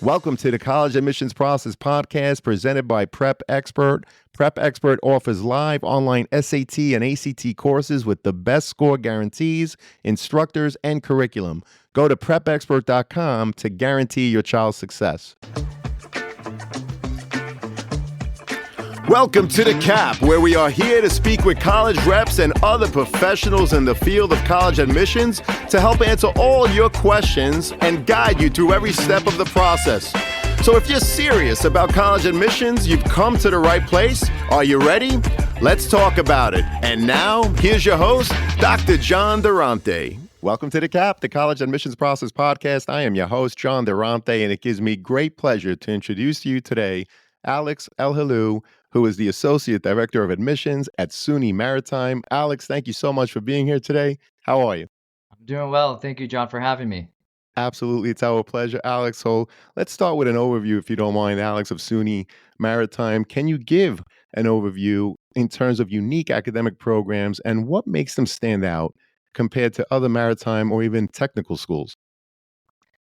Welcome to the College Admissions Process Podcast presented by Prep Expert. Prep Expert offers live online SAT and ACT courses with the best score guarantees, instructors, and curriculum. Go to prepexpert.com to guarantee your child's success. Welcome to The Cap, where we are here to speak with college reps and other professionals in the field of college admissions to help answer all your questions and guide you through every step of the process. So if you're serious about college admissions, you've come to the right place. Are you ready? Let's talk about it. And now, here's your host, Dr. John Durante. Welcome to The Cap, the College Admissions Process Podcast. I am your host, John Durante, and it gives me great pleasure to introduce to you today Alex El Helou, who is the Associate Director of Admissions at SUNY Maritime. Alex, thank you so much for being here today. How are you? I'm doing well. Thank you, John, for having me. Absolutely. It's our pleasure, Alex. So let's start with an overview, if you don't mind, Alex, of SUNY Maritime. Can you give an overview in terms of unique academic programs and what makes them stand out compared to other maritime or even technical schools?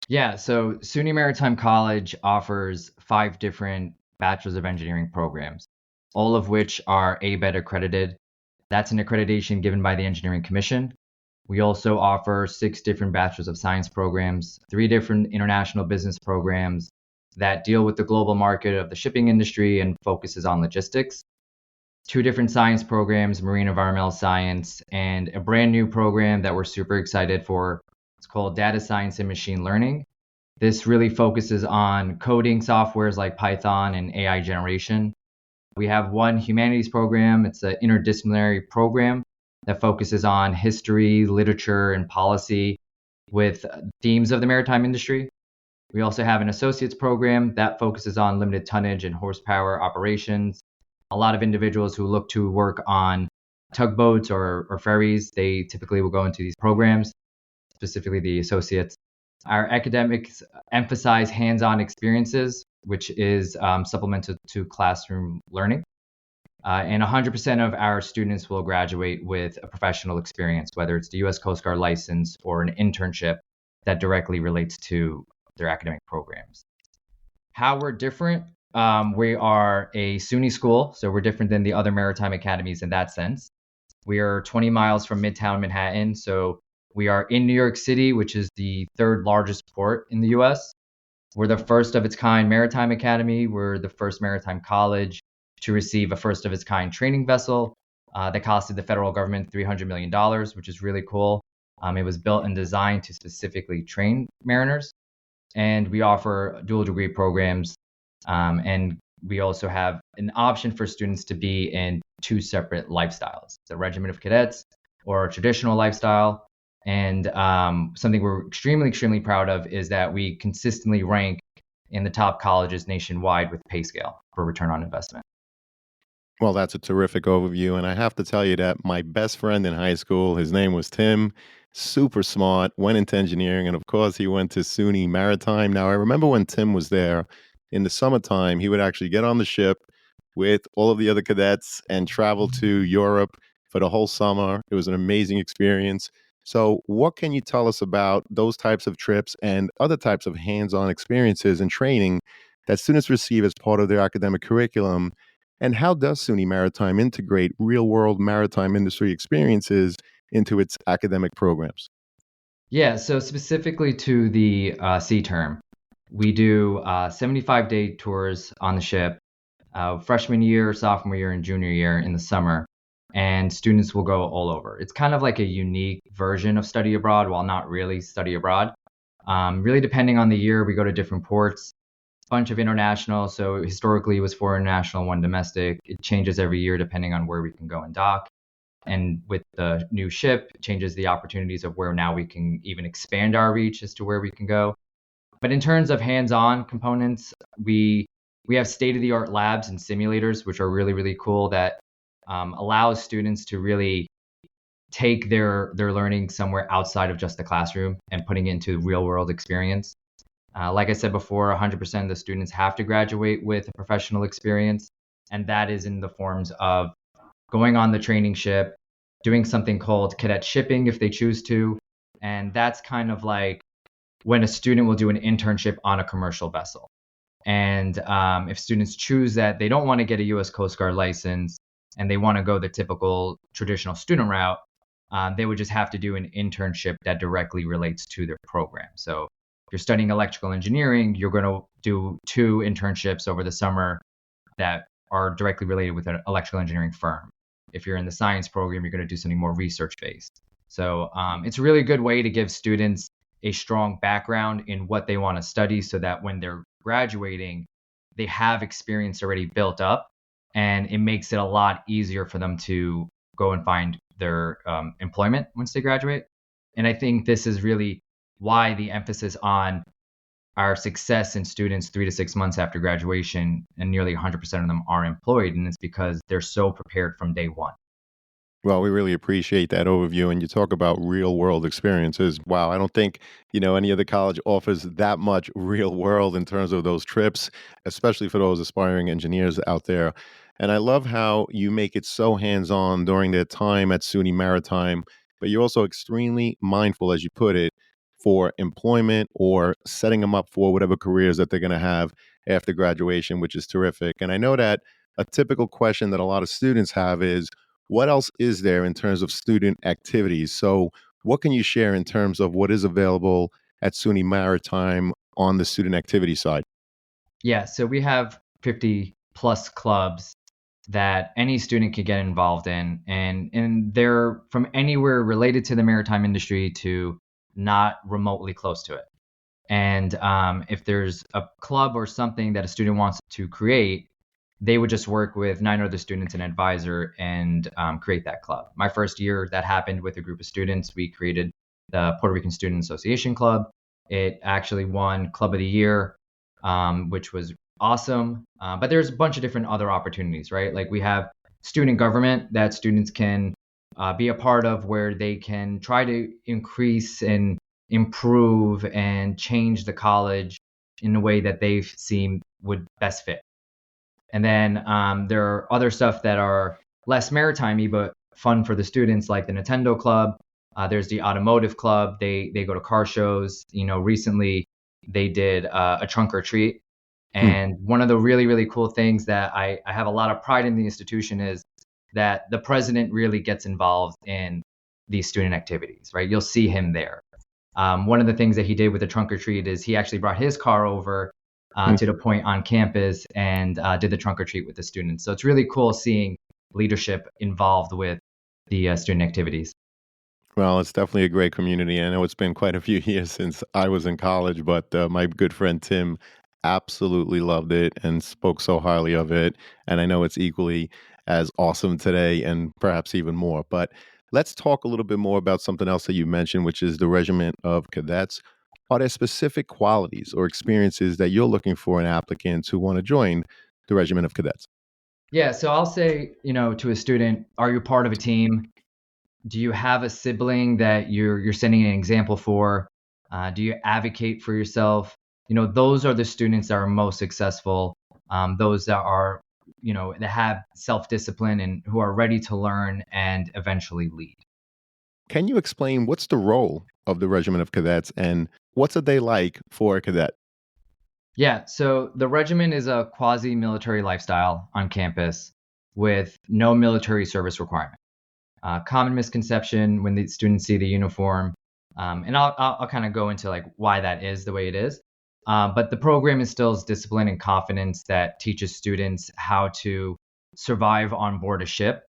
Yeah, so SUNY Maritime College offers 5 different Bachelor's of Engineering programs, all of which are ABET accredited. That's an accreditation given by the Engineering Commission. We also offer 6 different Bachelor's of Science programs, 3 different international business programs that deal with the global market of the shipping industry and focuses on logistics, 2 different science programs, marine environmental science, and a brand new program that we're super excited for. It's called Data Science and Machine Learning. This really focuses on coding softwares like Python and AI generation. We have 1 humanities program. It's an interdisciplinary program that focuses on history, literature, and policy with themes of the maritime industry. We also have an associates program that focuses on limited tonnage and horsepower operations. A lot of individuals who look to work on tugboats or ferries, they typically will go into these programs, specifically the associates. Our academics emphasize hands-on experiences, which is supplemental to classroom learning. And 100% of our students will graduate with a professional experience, whether it's the U.S. Coast Guard license or an internship that directly relates to their academic programs. How we're different, we are a SUNY school, so we're different than the other maritime academies in that sense. We are 20 miles from Midtown Manhattan, so we are in New York City, which is the 3rd largest port in the U.S. We're the first of its kind maritime academy. We're the first maritime college to receive a first of its kind training vessel that costed the federal government $300 million, which is really cool. It was built and designed to specifically train mariners. And we offer dual degree programs. And we also have an option for students to be in 2 separate lifestyles, the Regiment of Cadets or a traditional lifestyle. And something we're extremely proud of is that we consistently rank in the top colleges nationwide with pay scale for return on investment. Well, that's a terrific overview. And I have to tell you that my best friend in high school, his name was Tim, super smart, went into engineering. And of course, he went to SUNY Maritime. Now, I remember when Tim was there in the summertime, he would actually get on the ship with all of the other cadets and travel to Europe for the whole summer. It was an amazing experience. So what can you tell us about those types of trips and other types of hands-on experiences and training that students receive as part of their academic curriculum? And how does SUNY Maritime integrate real-world maritime industry experiences into its academic programs? Yeah, so specifically to the sea term, we do 75-day tours on the ship, freshman year, sophomore year, and junior year in the summer. And students will go all over. It's kind of like a unique version of study abroad, while not really study abroad. Really depending on the year, we go to different ports, a bunch of international. So historically it was 4 international, 1 domestic. It changes every year depending on where we can go and dock. And with the new ship, it changes the opportunities of where now we can even expand our reach as to where we can go. But in terms of hands-on components, we have state-of-the-art labs and simulators, which are really cool that allows students to really take their learning somewhere outside of just the classroom and putting it into real world experience. Like I said before, 100% of the students have to graduate with a professional experience, and that is in the forms of going on the training ship, doing something called cadet shipping if they choose to, and that's kind of like when a student will do an internship on a commercial vessel. And if students choose that they don't want to get a U.S. Coast Guard license and they want to go the typical traditional student route, they would just have to do an internship that directly relates to their program. So if you're studying electrical engineering, you're going to do 2 internships over the summer that are directly related with an electrical engineering firm. If you're in the science program, you're going to do something more research based. So it's a really good way to give students a strong background in what they want to study so that when they're graduating, they have experience already built up, and it makes it a lot easier for them to go and find their employment once they graduate. And I think this is really why the emphasis on our success in students 3 to 6 months after graduation, and nearly 100% of them are employed. And it's because they're so prepared from day one. Well, we really appreciate that overview. And you talk about real world experiences. Wow, I don't think, any other college offers that much real world in terms of those trips, especially for those aspiring engineers out there. And I love how you make it so hands on during their time at SUNY Maritime, but you're also extremely mindful, as you put it, for employment or setting them up for whatever careers that they're going to have after graduation, which is terrific. And I know that a typical question that a lot of students have is, what else is there in terms of student activities? So, what can you share in terms of what is available at SUNY Maritime on the student activity side? Yeah, so we have 50 plus clubs that any student could get involved in, and they're from anywhere related to the maritime industry to not remotely close to it. And if there's a club or something that a student wants to create, they would just work with 9 other students and an advisor and create that club. My first year, that happened with a group of students. We created the Puerto Rican Student Association Club. It actually won Club of the Year, which was awesome. But there's a bunch of different other opportunities, right? Like we have student government that students can be a part of, where they can try to increase and improve and change the college in a way that they seem would best fit. And then there are other stuff that are less maritime but fun for the students, like the Nintendo Club. There's the Automotive Club. They go to car shows. Recently they did a trunk or treat. Hmm. And one of the really, really cool things that I have a lot of pride in the institution is that the president really gets involved in these student activities, right? You'll see him there. One of the things that he did with the trunk or treat is he actually brought his car over Hmm. to the point on campus and did the trunk or treat with the students. So it's really cool seeing leadership involved with the student activities. Well, it's definitely a great community. I know it's been quite a few years since I was in college, but my good friend Tim absolutely loved it and spoke so highly of it. And I know it's equally as awesome today and perhaps even more. But let's talk a little bit more about something else that you mentioned, which is the Regiment of Cadets. Are there specific qualities or experiences that you're looking for in applicants who want to join the Regiment of Cadets? Yeah, so I'll say, to a student, are you part of a team? Do you have a sibling that you're setting an example for? Do you advocate for yourself? Those are the students that are most successful. Those that are, that have self discipline and who are ready to learn and eventually lead. Can you explain what's the role of the Regiment of Cadets and what's a day like for a cadet? Yeah, so the regiment is a quasi military lifestyle on campus with no military service requirement. Common misconception when the students see the uniform, and I'll kind of go into like why that is the way it is. But the program instills discipline and confidence that teaches students how to survive on board a ship.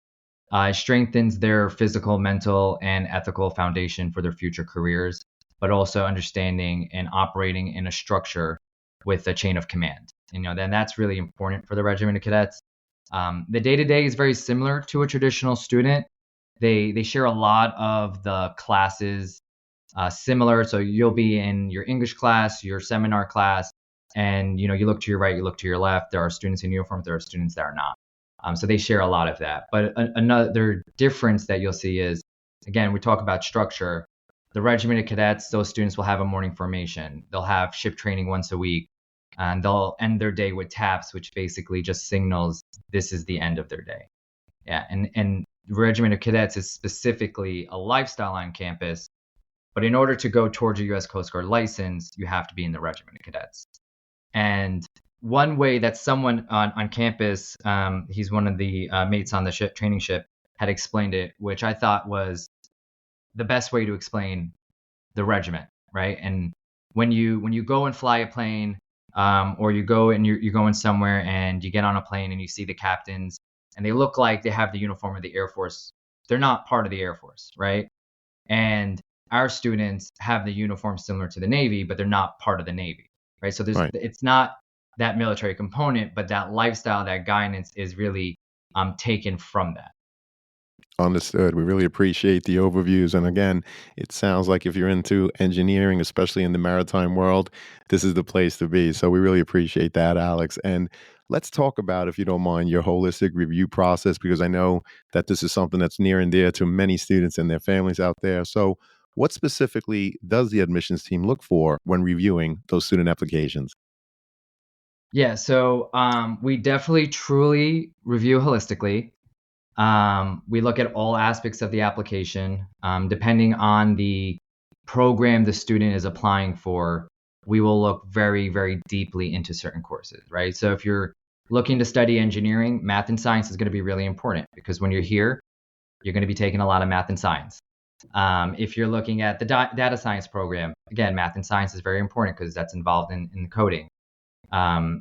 It strengthens their physical, mental, and ethical foundation for their future careers, but also understanding and operating in a structure with a chain of command. Then that's really important for the regiment of cadets. The day to day is very similar to a traditional student. They share a lot of the classes similar. So you'll be in your English class, your seminar class, and you look to your right, you look to your left. There are students in uniform, there are students that are not. So they share a lot of that. But another difference that you'll see is, again, we talk about structure. The regiment of cadets, those students will have a morning formation. They'll have ship training once a week, and they'll end their day with taps, which basically just signals this is the end of their day. Yeah, and regiment of cadets is specifically a lifestyle on campus, but in order to go towards a U.S. Coast Guard license, you have to be in the regiment of cadets. And one way that someone on campus, he's one of the mates on the ship, training ship, had explained it, which I thought was the best way to explain the regiment, right? And when you go and fly a plane, or you go and you're going somewhere and you get on a plane and you see the captains and they look like they have the uniform of the Air Force, they're not part of the Air Force, right? And our students have the uniform similar to the Navy, but they're not part of the Navy, right? So Right. it's not that military component, but that lifestyle, that guidance is really taken from that. Understood. We really appreciate the overviews. And again, it sounds like if you're into engineering, especially in the maritime world, this is the place to be. So we really appreciate that, Alex. And let's talk about, if you don't mind, your holistic review process, because I know that this is something that's near and dear to many students and their families out there. So, what specifically does the admissions team look for when reviewing those student applications? Yeah, so we definitely truly review holistically. We look at all aspects of the application. Depending on the program the student is applying for, we will look very, very deeply into certain courses, right? So if you're looking to study engineering, math and science is going to be really important because when you're here, you're going to be taking a lot of math and science. If you're looking at the data science program, again, math and science is very important because that's involved in coding.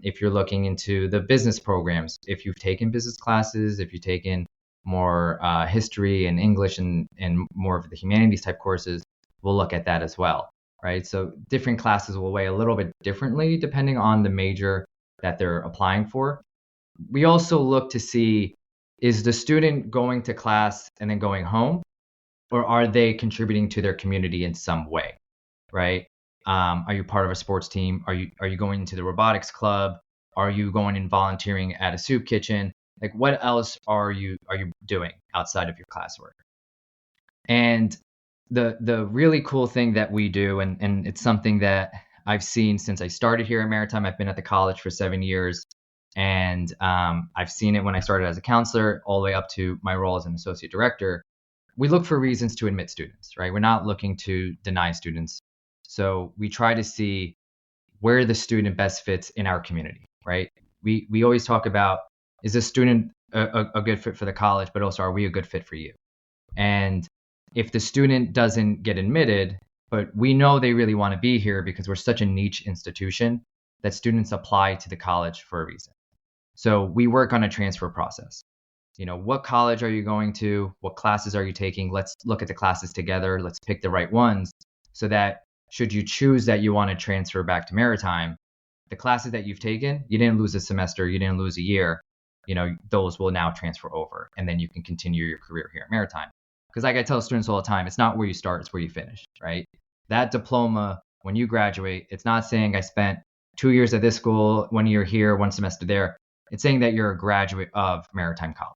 If you're looking into the business programs, if you've taken business classes, if you've taken more history and English and more of the humanities type courses, we'll look at that as well, right? So different classes will weigh a little bit differently depending on the major that they're applying for. We also look to see, is the student going to class and then going home, or are they contributing to their community in some way? Right? Are you part of a sports team? Are you going to the robotics club? Are you going and volunteering at a soup kitchen? Like what else are you doing outside of your classwork? And the really cool thing that we do, and it's something that I've seen since I started here at Maritime. I've been at the college for 7 years, and I've seen it when I started as a counselor all the way up to my role as an associate director. We look for reasons to admit students, right? We're not looking to deny students. So we try to see where the student best fits in our community, right? We always talk about, is this student a good fit for the college, but also are we a good fit for you? And if the student doesn't get admitted, but we know they really want to be here because we're such a niche institution, that students apply to the college for a reason. So we work on a transfer process. What college are you going to? What classes are you taking? Let's look at the classes together. Let's pick the right ones so that should you choose that you want to transfer back to Maritime, the classes that you've taken, you didn't lose a semester, you didn't lose a year, those will now transfer over and then you can continue your career here at Maritime. Because like I tell students all the time, it's not where you start, it's where you finish, right? That diploma, when you graduate, it's not saying I spent 2 years at this school, 1 year here, one semester there. It's saying that you're a graduate of Maritime College.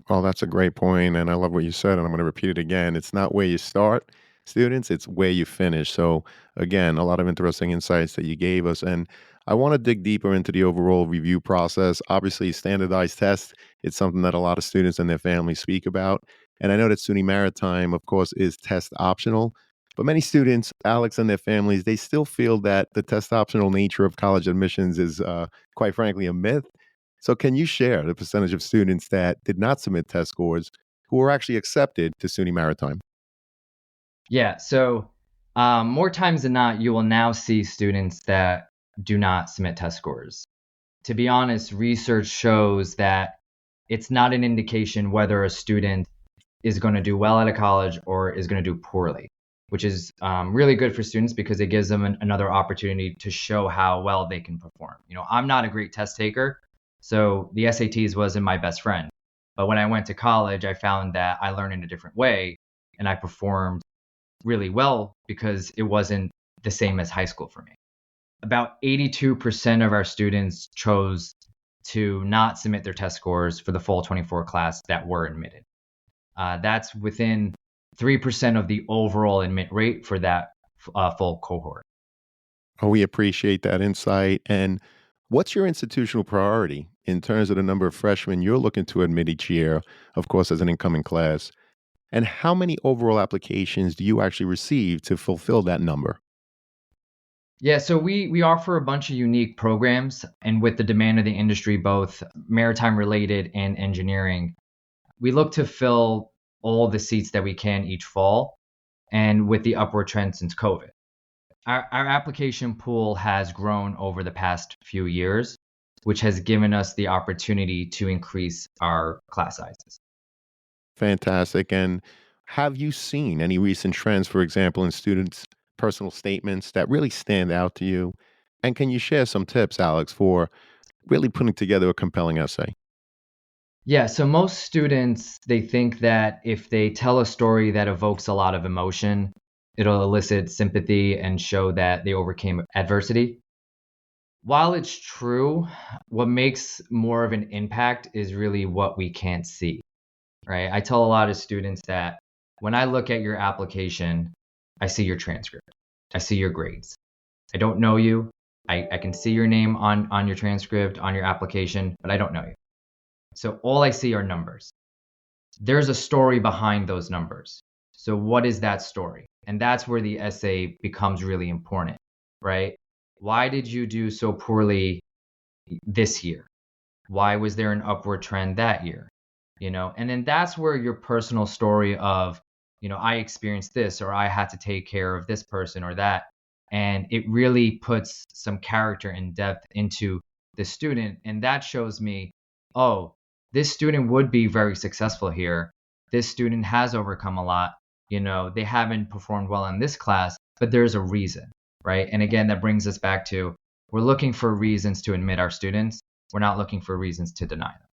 Well, that's a great point, and I love what you said, and I'm going to repeat it again. It's not where you start, students, it's where you finish. So, again, a lot of interesting insights that you gave us. And I want to dig deeper into the overall review process. Obviously, standardized tests, it's something that a lot of students and their families speak about. And I know that SUNY Maritime, of course, is test optional. But many students, Alex and their families, they still feel that the test optional nature of college admissions is, quite frankly, a myth. So, can you share the percentage of students that did not submit test scores who were actually accepted to SUNY Maritime? Yeah, so more times than not, you will now see students that do not submit test scores. To be honest, research shows that it's not an indication whether a student is going to do well at a college or is going to do poorly, which is really good for students because it gives them another opportunity to show how well they can perform. I'm not a great test taker, so the SATs wasn't my best friend. But when I went to college, I found that I learned in a different way and I performed really well because it wasn't the same as high school for me. About 82% of our students chose to not submit their test scores for the fall 24 class that were admitted. That's within 3% of the overall admit rate for that full cohort. Oh, we appreciate that insight. And what's your institutional priority in terms of the number of freshmen you're looking to admit each year, of course, as an incoming class? And how many overall applications do you actually receive to fulfill that number? Yeah, so we offer a bunch of unique programs, and with the demand of the industry, both maritime related and engineering, we look to fill all the seats that we can each fall, and with the upward trend since COVID. Our application pool has grown over the past few years, which has given us the opportunity to increase our class sizes. Fantastic. And have you seen any recent trends, for example, in students' personal statements that really stand out to you? And can you share some tips, Alex, for really putting together a compelling essay? Yeah, so most students, they think that if they tell a story that evokes a lot of emotion, it'll elicit sympathy and show that they overcame adversity. While it's true, what makes more of an impact is really what we can't see, right? I tell a lot of students that when I look at your application, I see your transcript, I see your grades. I don't know you. I can see your name on your transcript, on your application, but I don't know you. So all I see are numbers. There's a story behind those numbers. So what is that story? And that's where the essay becomes really important, right? Why did you do so poorly this year? Why was there an upward trend that year? And then that's where your personal story of, I experienced this, or I had to take care of this person or that. And it really puts some character and depth into the student. And that shows me, oh, this student would be very successful here. This student has overcome a lot. They haven't performed well in this class, but there's a reason, right? And again, that brings us back to we're looking for reasons to admit our students. We're not looking for reasons to deny them.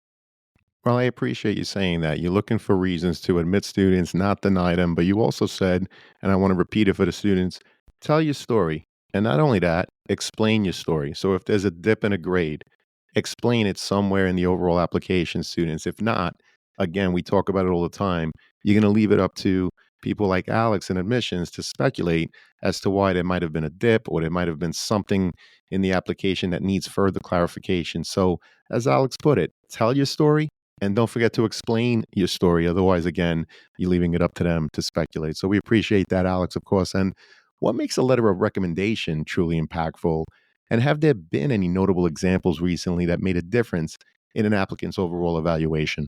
Well, I appreciate you saying that. You're looking for reasons to admit students, not deny them. But you also said, and I want to repeat it for the students, tell your story. And not only that, explain your story. So if there's a dip in a grade, explain it somewhere in the overall application, students. If not, again, we talk about it all the time. You're going to leave it up to people like Alex in admissions to speculate as to why there might have been a dip or there might have been something in the application that needs further clarification. So, as Alex put it, tell your story and don't forget to explain your story. Otherwise, again, you're leaving it up to them to speculate. So we appreciate that, Alex, of course. And what makes a letter of recommendation truly impactful? And have there been any notable examples recently that made a difference in an applicant's overall evaluation?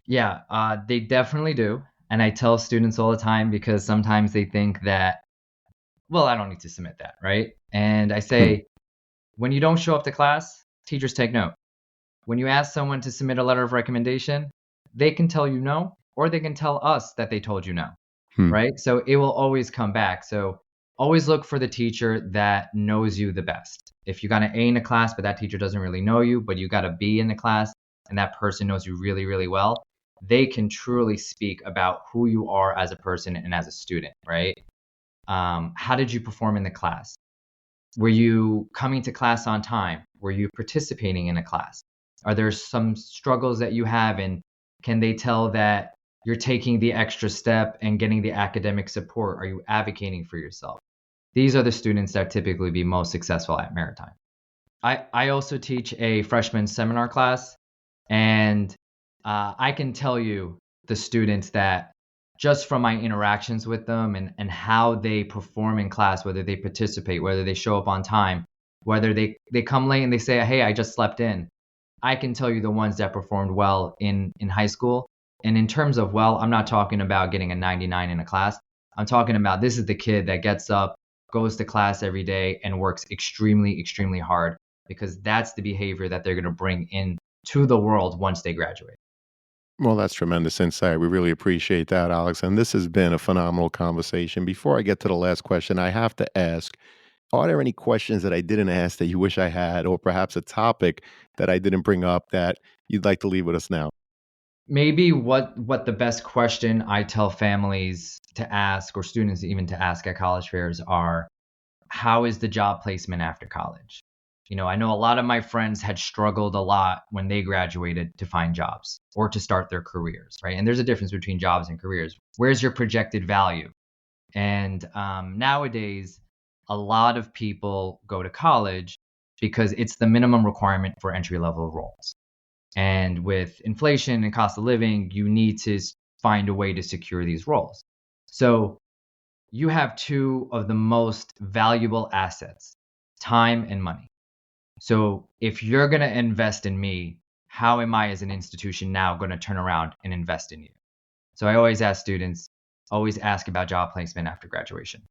Yeah, they definitely do. And I tell students all the time because sometimes they think that, well, I don't need to submit that, right? And I Hmm. say, when you don't show up to class, teachers take note. When you ask someone to submit a letter of recommendation, they can tell you no, or they can tell us that they told you no, Hmm. right? So it will always come back. So always look for the teacher that knows you the best. If you got an A in a class, but that teacher doesn't really know you, but you got a B in the class and that person knows you really, really well, they can truly speak about who you are as a person and as a student, right? How did you perform in the class? Were you coming to class on time? Were you participating in a class? Are there some struggles that you have, and can they tell that you're taking the extra step and getting the academic support? Are you advocating for yourself? These are the students that typically be most successful at Maritime. I also teach a freshman seminar class, and I can tell you the students that just from my interactions with them and how they perform in class, whether they participate, whether they show up on time, whether they come late and they say, hey, I just slept in. I can tell you the ones that performed well in high school. And in terms of well, I'm not talking about getting a 99 in a class. I'm talking about this is the kid that gets up, goes to class every day, and works extremely, extremely hard because that's the behavior that they're going to bring in to the world once they graduate. Well, that's tremendous insight. We really appreciate that, Alex. And this has been a phenomenal conversation. Before I get to the last question, I have to ask, are there any questions that I didn't ask that you wish I had, or perhaps a topic that I didn't bring up that you'd like to leave with us now? Maybe what the best question I tell families to ask or students even to ask at college fairs are how is the job placement after college? I know a lot of my friends had struggled a lot when they graduated to find jobs or to start their careers, right? And there's a difference between jobs and careers. Where's your projected value? And nowadays, a lot of people go to college because it's the minimum requirement for entry level roles. And with inflation and cost of living, you need to find a way to secure these roles. So you have two of the most valuable assets, time and money. So if you're going to invest in me, how am I as an institution now going to turn around and invest in you? So I always ask students, always ask about job placement after graduation.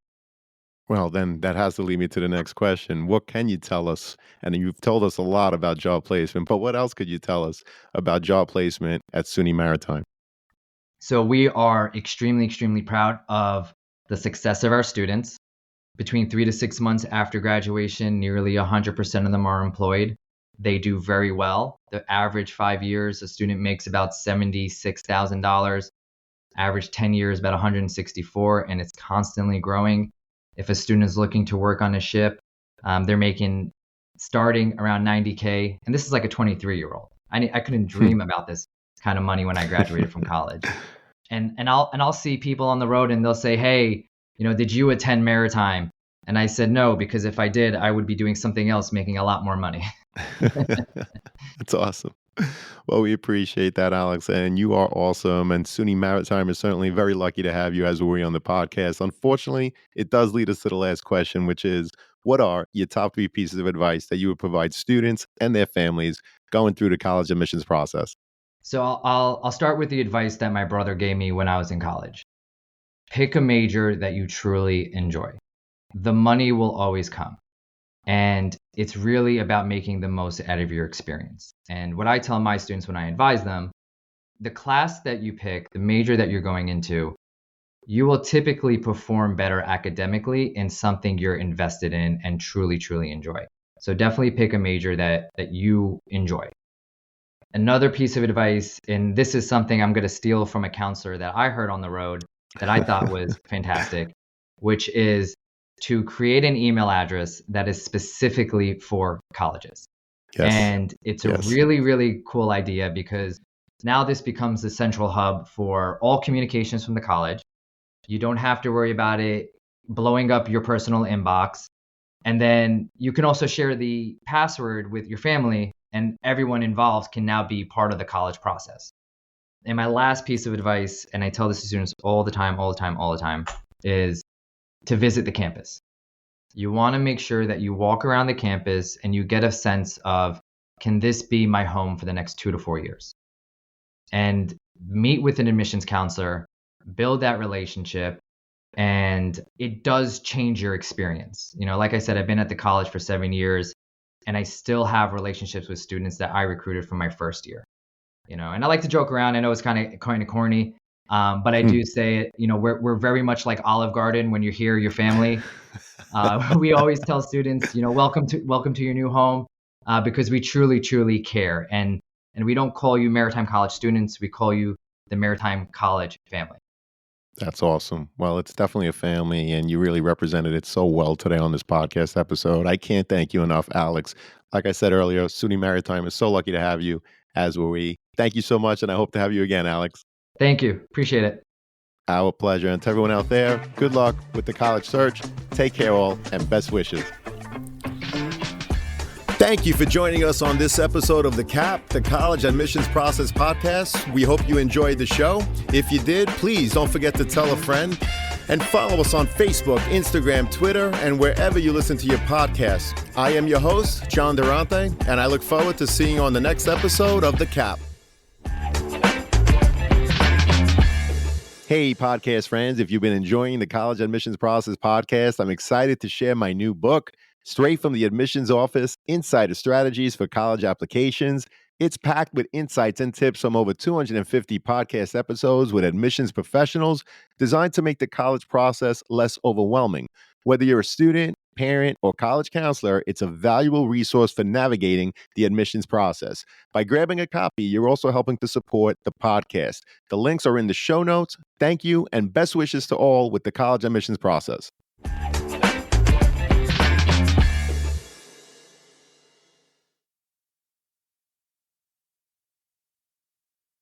Well, then that has to lead me to the next question. What can you tell us? And you've told us a lot about job placement, but what else could you tell us about job placement at SUNY Maritime? So we are extremely, extremely proud of the success of our students. Between 3 to 6 months after graduation, nearly 100% of them are employed. They do very well. The average 5 years, a student makes about $76,000. Average 10 years, about 164, and it's constantly growing. If a student is looking to work on a ship, they're making starting around 90K, and this is like a 23-year-old. I couldn't dream about this kind of money when I graduated from college. And I'll see people on the road and they'll say, "Hey, did you attend Maritime?" And I said, "No, because if I did, I would be doing something else making a lot more money." That's awesome. Well, we appreciate that, Alex, and you are awesome. And SUNY Maritime is certainly very lucky to have you as we're on the podcast. Unfortunately, it does lead us to the last question, which is, what are your top three pieces of advice that you would provide students and their families going through the college admissions process? So I'll start with the advice that my brother gave me when I was in college. Pick a major that you truly enjoy. The money will always come. And it's really about making the most out of your experience. And what I tell my students when I advise them, the class that you pick, the major that you're going into, you will typically perform better academically in something you're invested in and truly, truly enjoy. So definitely pick a major that you enjoy. Another piece of advice, and this is something I'm going to steal from a counselor that I heard on the road that I thought was fantastic, which is to create an email address that is specifically for colleges. Yes. And it's a Yes. really, really cool idea because now this becomes the central hub for all communications from the college. You don't have to worry about it blowing up your personal inbox. And then you can also share the password with your family, and everyone involved can now be part of the college process. And my last piece of advice, and I tell this to students all the time, all the time, all the time, is to visit the campus. You want to make sure that you walk around the campus and you get a sense of, can this be my home for the next 2 to 4 years? And meet with an admissions counselor, build that relationship, and it does change your experience. Like I said, I've been at the college for 7 years and I still have relationships with students that I recruited from my first year. And I like to joke around. I know it's kind of corny, but I Hmm. do say it. We're very much like Olive Garden. When you're here, your family. We always tell students, welcome to your new home, because we truly, truly care, and we don't call you Maritime College students. We call you the Maritime College family. That's awesome. Well, it's definitely a family, and you really represented it so well today on this podcast episode. I can't thank you enough, Alex. Like I said earlier, SUNY Maritime is so lucky to have you, as were we. Thank you so much, and I hope to have you again, Alex. Thank you. Appreciate it. Our pleasure. And to everyone out there, good luck with the college search. Take care, all, and best wishes. Thank you for joining us on this episode of The CAP, the College Admissions Process Podcast. We hope you enjoyed the show. If you did, please don't forget to tell a friend and follow us on Facebook, Instagram, Twitter, and wherever you listen to your podcasts. I am your host, John Durante, and I look forward to seeing you on the next episode of The CAP. Hey, podcast friends, if you've been enjoying the College Admissions Process Podcast, I'm excited to share my new book, Straight from the Admissions Office, Insider Strategies for College Applications. It's packed with insights and tips from over 250 podcast episodes with admissions professionals designed to make the college process less overwhelming. Whether you're a student, parent, or college counselor, it's a valuable resource for navigating the admissions process. By grabbing a copy, you're also helping to support the podcast. The links are in the show notes. Thank you, and best wishes to all with the college admissions process.